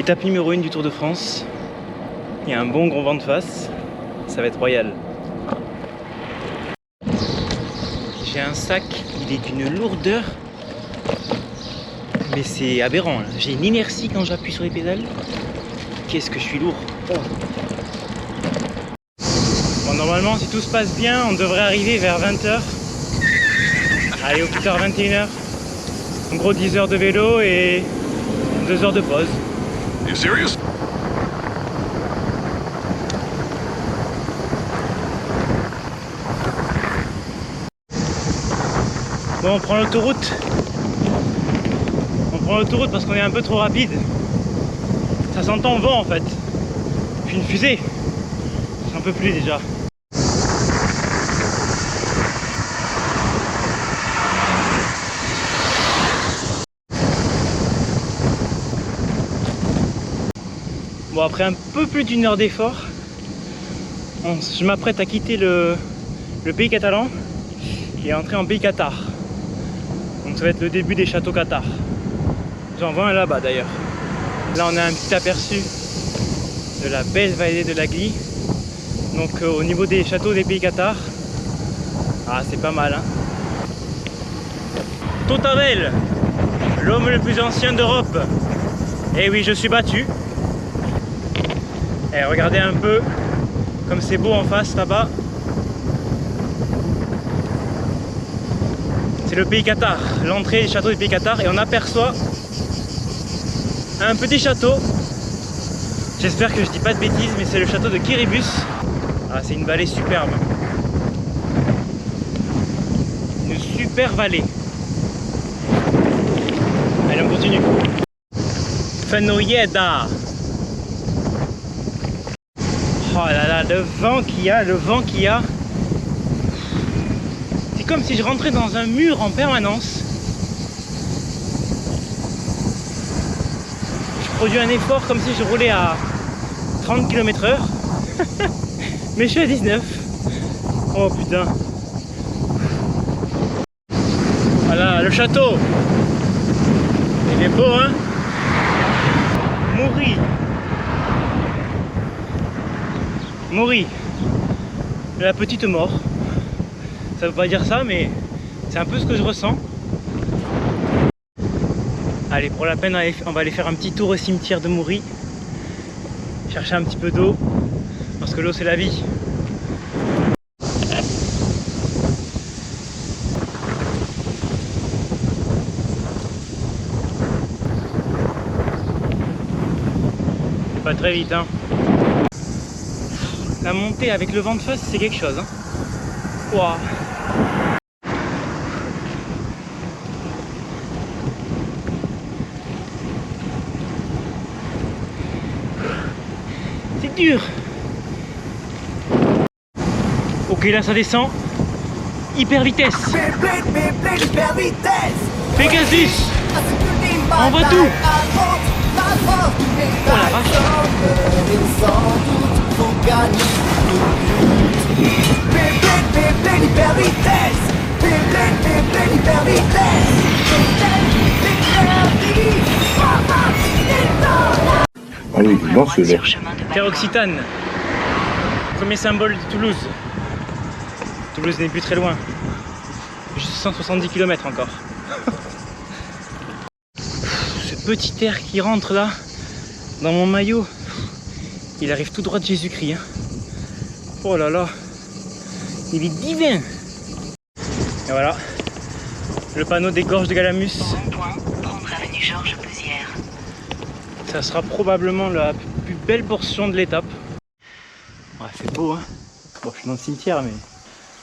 Étape numéro 1 du Tour de France. Il y a un bon gros vent de face. Ça va être royal. J'ai un sac, il est d'une lourdeur. Mais c'est aberrant. J'ai une inertie quand j'appuie sur les pédales. Qu'est-ce que je suis lourd. Oh. Bon, normalement, si tout se passe bien, on devrait arriver vers 20h. Allez, au plus tard 21h. En gros 10 heures de vélo et 2 heures de pause. You serious? Bon, on prend l'autoroute. On prend l'autoroute parce qu'on est un peu trop rapide. Ça s'entend au vent en fait. Je suis une fusée. J'en peux plus déjà. Bon, après un peu plus d'une heure d'effort, je m'apprête à quitter le pays catalan et entrer en pays cathare. Donc ça va être le début des châteaux cathares. J'en vois un là-bas d'ailleurs. Là on a un petit aperçu de la belle vallée de la Glie. Donc au niveau des châteaux des pays cathares, ah c'est pas mal hein. Totavel, l'homme le plus ancien d'Europe. Et oui, je suis battu. Et regardez un peu comme c'est beau en face là-bas. C'est le pays cathare, l'entrée du château du pays cathare, et on aperçoit un petit château. J'espère que je dis pas de bêtises, mais c'est le château de Kiribus. Ah, c'est une vallée superbe. Une super vallée. Allez, on continue. Fennoyeda. Oh là là, le vent qu'il y a, C'est comme si je rentrais dans un mur en permanence. Je produis un effort comme si je roulais à 30 km/h. Mais je suis à 19. Oh putain. Voilà, le château. Il est beau, hein. Maury, la petite mort. Ça veut pas dire ça, mais c'est un peu ce que je ressens. Allez, pour la peine, on va aller faire un petit tour au cimetière de Maury. Chercher un petit peu d'eau, parce que l'eau c'est la vie. Pas très vite, hein. La montée avec le vent de face, c'est quelque chose, hein. Wow. C'est dur. Ok, là ça descend. Hyper vitesse. Pegasus. On voit tout. Oh la vache. Allez, lance-le. Terre Occitane, premier symbole de Toulouse. Toulouse n'est plus très loin. Juste 170 km encore. Ce petit air qui rentre là, dans mon maillot, il arrive tout droit de Jésus-Christ. Hein. Oh là là, il est divin. Et voilà, le panneau des gorges de Galamus. Ça sera probablement la plus belle portion de l'étape. Ouais, c'est beau, hein. Bon, je suis dans le cimetière, mais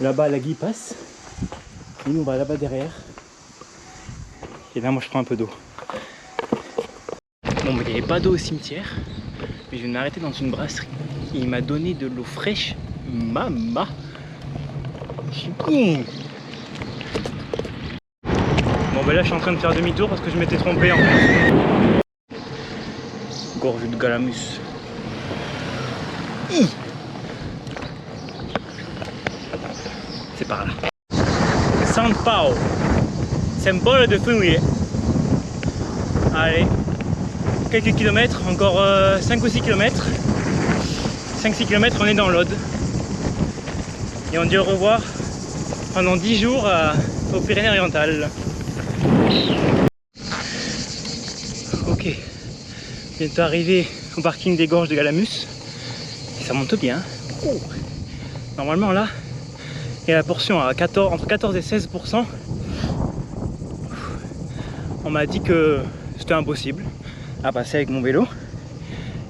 là-bas la Glie passe. Et nous on va là-bas derrière. Et là moi je prends un peu d'eau. Bon, mais il n'y avait pas d'eau au cimetière, mais je vais m'arrêter dans une brasserie. Et il m'a donné de l'eau fraîche. Mama. Je suis bien. Bon ben là je suis en train de faire demi-tour parce que je m'étais trompé en fait. Gorge de Galamus. C'est par là. San Pau, symbole de fumée. Allez, quelques kilomètres, encore 5 ou 6 kilomètres. 5-6 km, on est dans l'Aude. Et on dit au revoir pendant 10 jours aux Pyrénées-Orientales. Ok, bientôt arrivé au parking des Gorges de Galamus. Et ça monte bien. Oh. Normalement là, il y a la portion à 14, entre 14 et 16%. On m'a dit que c'était impossible à passer avec mon vélo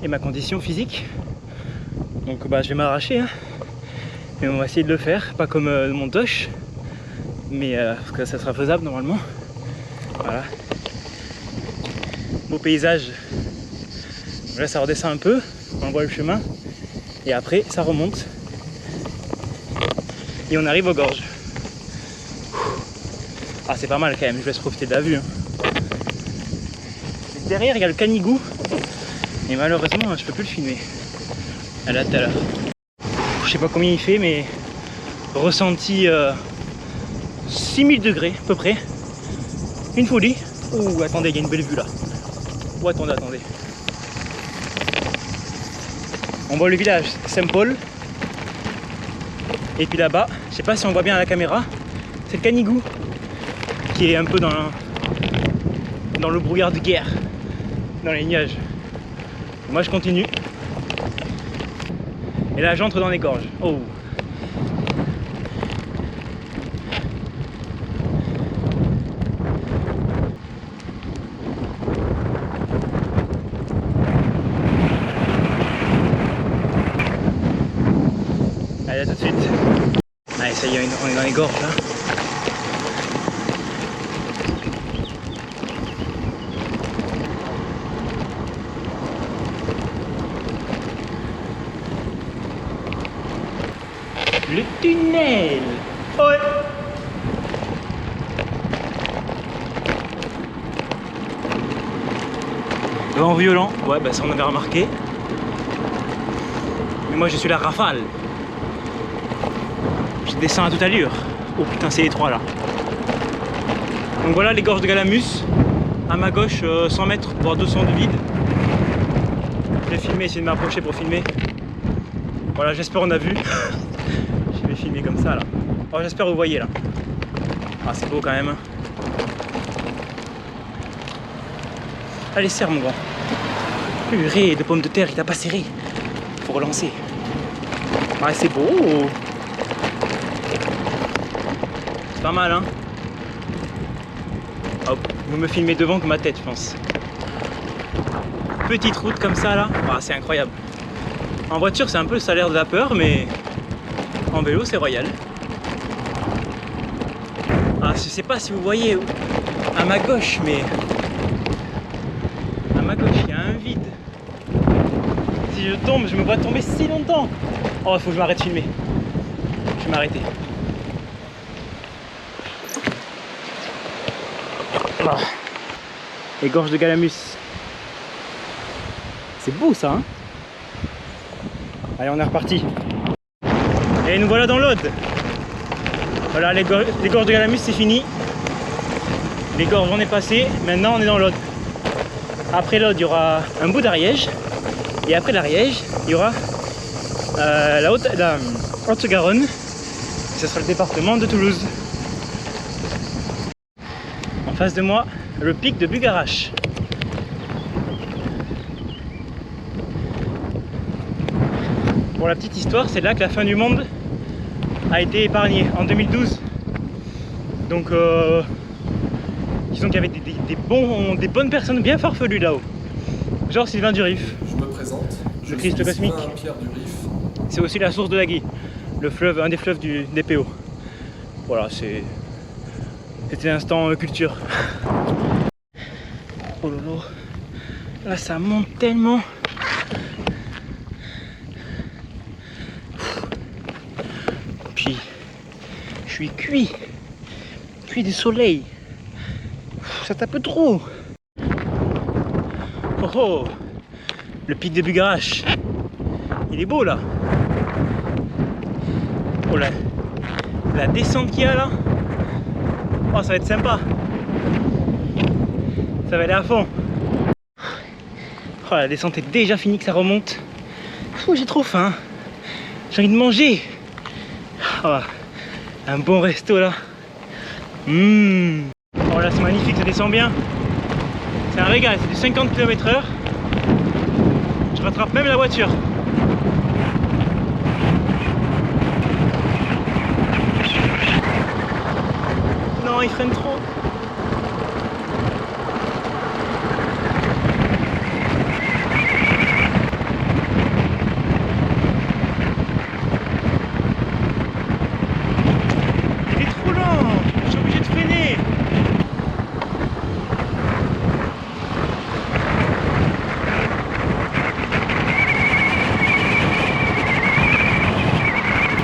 et ma condition physique. Donc bah, je vais m'arracher, hein. Mais on va essayer de le faire, pas comme mon toche, mais parce que ça sera faisable normalement. Voilà. Beau paysage. Là ça redescend un peu, on voit le chemin, et après ça remonte. Et on arrive aux gorges. Ah c'est pas mal quand même, je vous laisse profiter de la vue. Hein. Derrière il y a le Canigou, et malheureusement je peux plus le filmer. À là tout à l'heure. Je sais pas combien il fait, mais ressenti 6000 degrés à peu près. Une folie. Ouh, attendez, il y a une belle vue là. Oh, attendez. On voit le village Saint-Paul. Et puis là-bas, je sais pas si on voit bien à la caméra, c'est le Canigou qui est un peu dans le brouillard de guerre, dans les nuages. Et moi je continue. Et là j'entre dans les gorges. Oh. Allez, à tout de suite. Allez, ça y est, on est dans les gorges là. Le tunnel. Ouais. Vent violent, ouais bah ça on avait remarqué. Mais moi je suis la rafale. Je descends à toute allure. Oh putain c'est étroit là. Donc voilà les gorges de Galamus. À ma gauche 100 mètres voire 200 de vide. Je vais filmer, essayer de m'approcher pour filmer. Voilà j'espère on a vu. Je vais filmer comme ça là. Oh, j'espère que vous voyez là. Ah c'est beau quand même. Allez serre mon grand. Purée de pommes de terre, il t'a pas serré. Faut relancer. Ah c'est beau. C'est pas mal hein. Hop, vous me filmez devant que ma tête je pense. Petite route comme ça là. Ah, c'est incroyable. En voiture c'est un peu le salaire de la peur mais en vélo c'est royal. Ah je sais pas si vous voyez à ma gauche mais à ma gauche il y a un vide. Si je tombe je me vois tomber si longtemps. Oh il faut que je m'arrête de filmer. Je vais m'arrêter. Ah. Les gorges de Galamus. C'est beau ça hein. Allez on est reparti. Et nous voilà dans l'Aude. Voilà les gorges de Galamus c'est fini. Les gorges on est passé, maintenant on est dans l'Aude. Après l'Aude il y aura un bout d'Ariège. Et après l'Ariège il y aura la Haute-Garonne. Ce sera le département de Toulouse. En face de moi, le pic de Bugarache. Pour la petite histoire, c'est là que la fin du monde a été épargnée, en 2012. Donc, disons qu'il y avait des bonnes personnes bien farfelues là-haut. Genre Sylvain Durif. Je me présente. Le Christ cosmique. Pierre Durif. C'est aussi la source de la Guy, le fleuve, un des fleuves des PO. Voilà, c'était l'instant culture. Oh lolo, là ça monte tellement. Puis je suis cuit du soleil. Ça tape trop. Oh oh, le pic de Bugarache. Il est beau là. Oh là, la descente qu'il y a là. Oh ça va être sympa. Ça va aller à fond. Oh, la descente est déjà finie, que ça remonte. Oh, j'ai trop faim. J'ai envie de manger. Oh, un bon resto là. Oh là, c'est magnifique, ça descend bien. C'est un régal, c'est du 50 km/h. Je rattrape même la voiture. Non, il freine trop. Il est trop lent. Je suis obligé de freiner.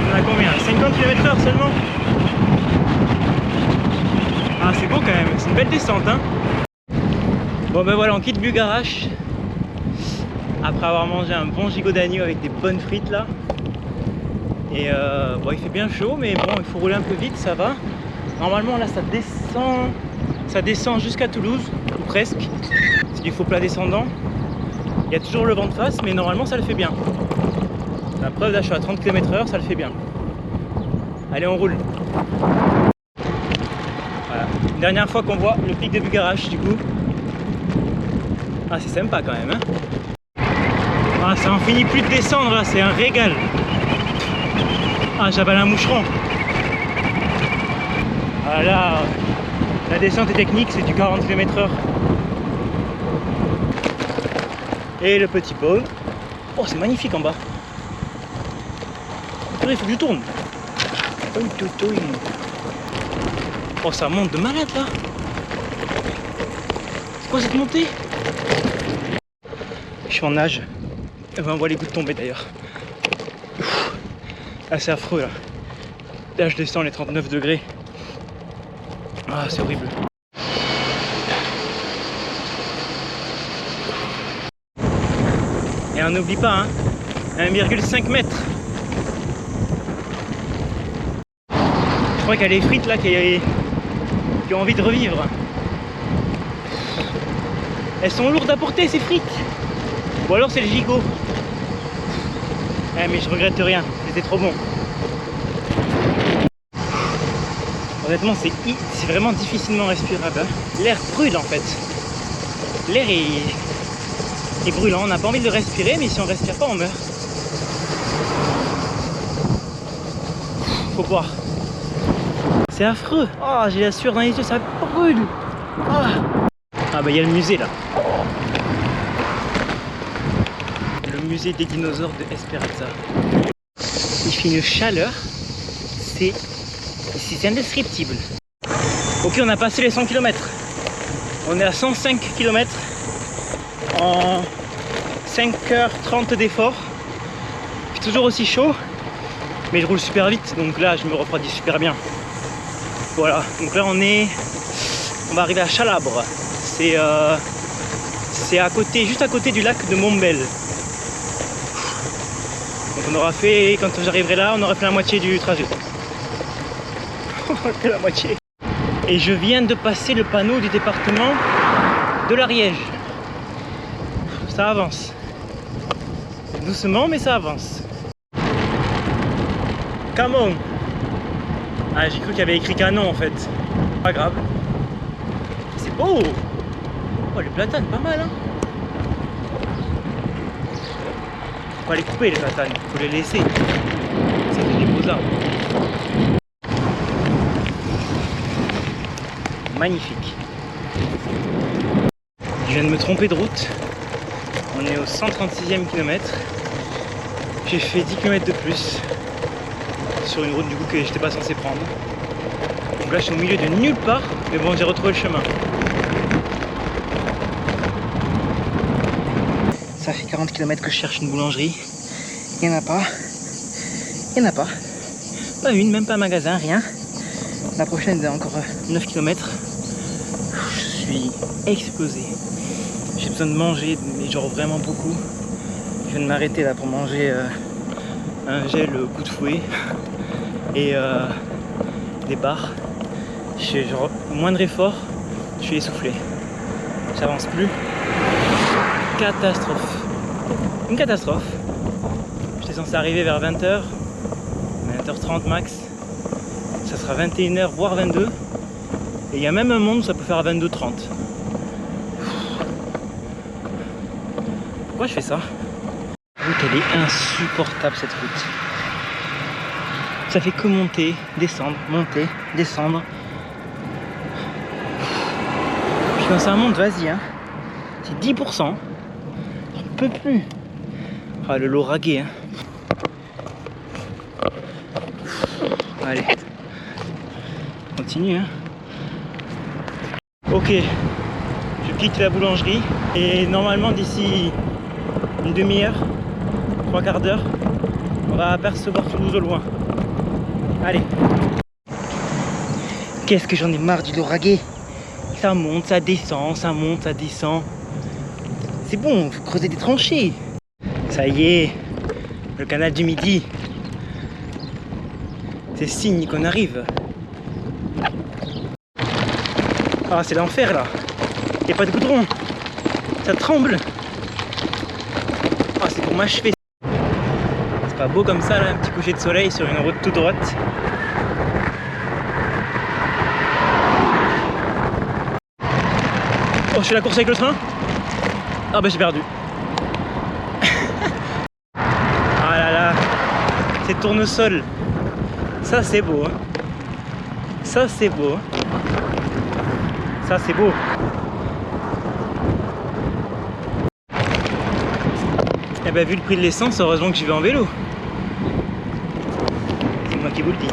On a combien? 50 km/h seulement? Ah, c'est beau quand même, c'est une belle descente hein. Bon ben voilà, on quitte Bugarach après avoir mangé un bon gigot d'agneau avec des bonnes frites là. Et bon, il fait bien chaud, mais bon, il faut rouler un peu vite, ça va. Normalement là ça descend jusqu'à Toulouse, ou presque. C'est du faux plat descendant. Il y a toujours le vent de face, mais normalement ça le fait bien. La preuve là, je suis à 30 km/h, ça le fait bien. Allez, on roule. Voilà. Dernière fois qu'on voit le pic de Bugarach du coup. Ah, c'est sympa quand même hein. Ah, ça en finit plus de descendre là, c'est un régal. Ah, j'avale un moucheron. Ah là, la descente est technique, c'est du 40 km/h. Et le petit pôle. Oh, c'est magnifique en bas. Il faut que je tourne. Oh, ça monte de malade là. C'est quoi cette montée? Je suis en nage. On voit les gouttes tomber d'ailleurs. Ah, c'est affreux là. Là je descends les 39 degrés. Ah, c'est horrible. Et on n'oublie pas hein, 1,5 m. Je crois qu'il y a les frites là qui ont envie de revivre. Elles sont lourdes à porter ces frites. Ou alors c'est le gigot. Mais je regrette rien, c'était trop bon. Honnêtement c'est vraiment difficilement respirable hein. L'air brûle en fait. L'air est brûlant, on n'a pas envie de le respirer, mais si on respire pas on meurt. Faut boire. C'est affreux. Oh, j'ai la sueur dans les yeux, ça brûle. Ah bah il y a le musée là. Le musée des dinosaures de Esperanza. Il fait une chaleur, c'est indescriptible. Ok, on a passé les 100 km. On est à 105 km en 5h30 d'effort. Il fait toujours aussi chaud, mais je roule super vite, donc là je me refroidis super bien. Voilà, donc là on va arriver à Chalabre. C'est à côté, juste à côté du lac de Montbel. Donc on aura fait, quand j'arriverai là, on aura fait la moitié du trajet. On aura fait la moitié. Et je viens de passer le panneau du département de l'Ariège. Ça avance. Doucement, mais ça avance. Camon. Ah, j'ai cru qu'il y avait écrit canon en fait. Pas grave. C'est beau. Oh, les platanes, pas mal hein. Faut pas les couper les platanes, faut les laisser. Ça fait des beaux arbres. Magnifique. Je viens de me tromper de route. On est au 136e kilomètre. J'ai fait 10 km de plus sur une route du coup que j'étais pas censé prendre. Donc là je suis au milieu de nulle part, mais bon, j'ai retrouvé le chemin. Ça fait 40 km que je cherche une boulangerie. Il n'y en a pas. Il n'y en a pas. Pas une, même pas un magasin, rien. La prochaine est encore 9 km. Je suis explosé. J'ai besoin de manger, mais genre vraiment beaucoup. Je viens de m'arrêter là pour manger un gel coup de fouet et des barres. Je fais genre moindre effort, je suis essoufflé. J'avance plus. catastrophe. Une catastrophe. J'étais censé arriver vers 20h, 20h30 max. Ça sera 21h voire 22. Et il y a même un monde où ça peut faire à 22h30. Pourquoi je fais ça? La route elle est insupportable cette route. Ça fait que monter, descendre, monter, descendre. Je suis dans un monde, vas-y hein. C'est 10%. J'en peux plus. Ah le lauragais hein. Allez. Continue hein. Ok. Je quitte la boulangerie. Et normalement d'ici une demi-heure, 3/4 d'heure, on va apercevoir Toulouse au loin. Allez. Qu'est-ce que j'en ai marre du lauragais. Ça monte, ça descend, ça monte, ça descend. C'est bon, faut creuser des tranchées. Ça y est, le canal du Midi. C'est signe qu'on arrive. Ah, c'est l'enfer là. Il n'y a pas de goudron. Ça tremble. Ah, c'est pour m'achever. C'est pas beau comme ça là, un petit coucher de soleil sur une route toute droite. Oh, je fais la course avec le train. Ah bah j'ai perdu. Ah là là. C'est tournesol. Ça c'est beau. Hein. Ça c'est beau. Ça c'est beau. Eh ben vu le prix de l'essence, heureusement que j'y vais en vélo. C'est moi qui vous le dis.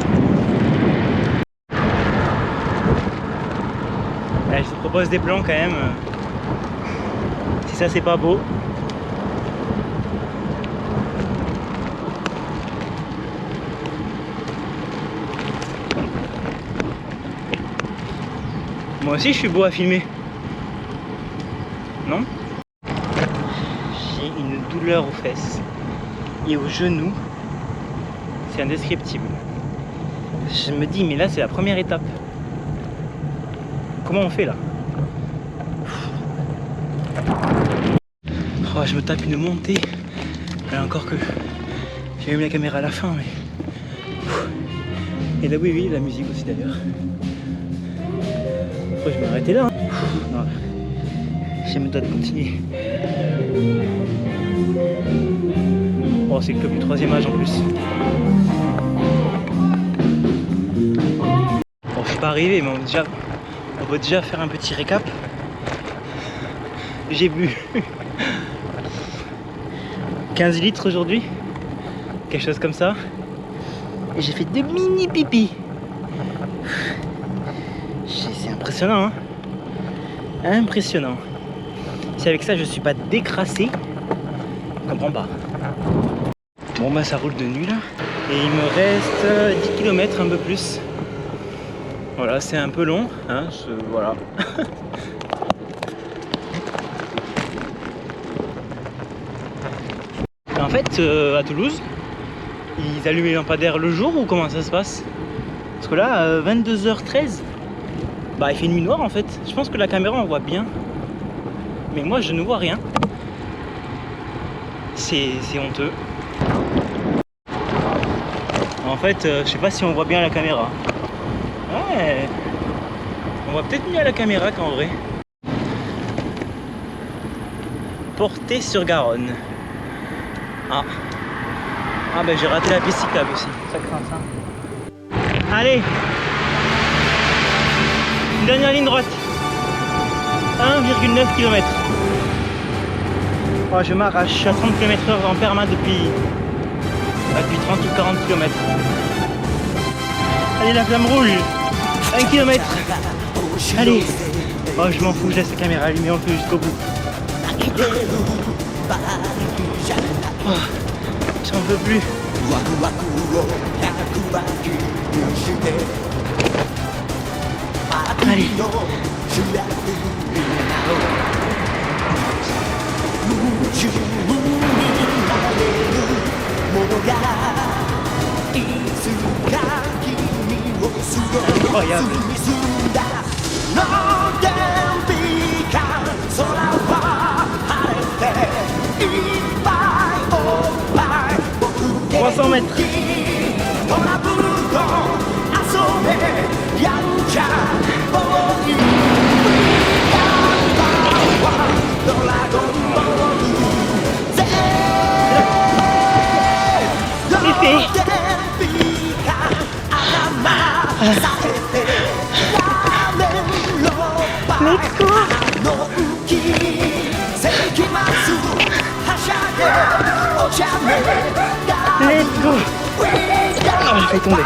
Là, je vous propose des plans quand même. Si ça c'est pas beau. Moi aussi je suis beau à filmer. Non? J'ai une douleur aux fesses et aux genoux. C'est indescriptible. Je me dis mais là c'est la première étape. Comment on fait là? Oh, je me tape une montée. Là encore que j'ai mis la caméra à la fin mais... Et là oui la musique aussi d'ailleurs. Après je vais m'arrêter là. Non, j'ai me dois de continuer. Oh c'est le club du 3e âge en plus. Bon je suis pas arrivé mais on va déjà faire un petit récap. J'ai bu 15 litres aujourd'hui, quelque chose comme ça. Et j'ai fait 2 mini pipis. C'est impressionnant hein. Impressionnant. Si avec ça je suis pas décrassé, je comprends pas. Bon bah ça roule de nuit là. Et il me reste 10 km un peu plus. Voilà, c'est un peu long, hein, voilà. En fait, à Toulouse, ils allument les lampadaires le jour ou comment ça se passe? Parce que là, 22h13, bah il fait nuit noire en fait. Je pense que la caméra en voit bien, mais moi je ne vois rien. C'est honteux. En fait, je sais pas si on voit bien la caméra. Ouais, on voit peut-être mieux à la caméra qu'en vrai. Portée-sur-Garonne. Ah ben j'ai raté la piste cyclable aussi, ça craint ça. Allez, une dernière ligne droite. 1,9 km. Oh, je m'arrache, je suis à 30 km/h en perma depuis 30 ou 40 km. Allez la flamme rouge. 1 km. Allez. Oh je m'en fous, je laisse la caméra allumée, on fait jusqu'au bout. Oh, j'en peux plus. Allez. Incroyable. 500 mètres. Let's go. Let's go. Non, j'ai fait tomber.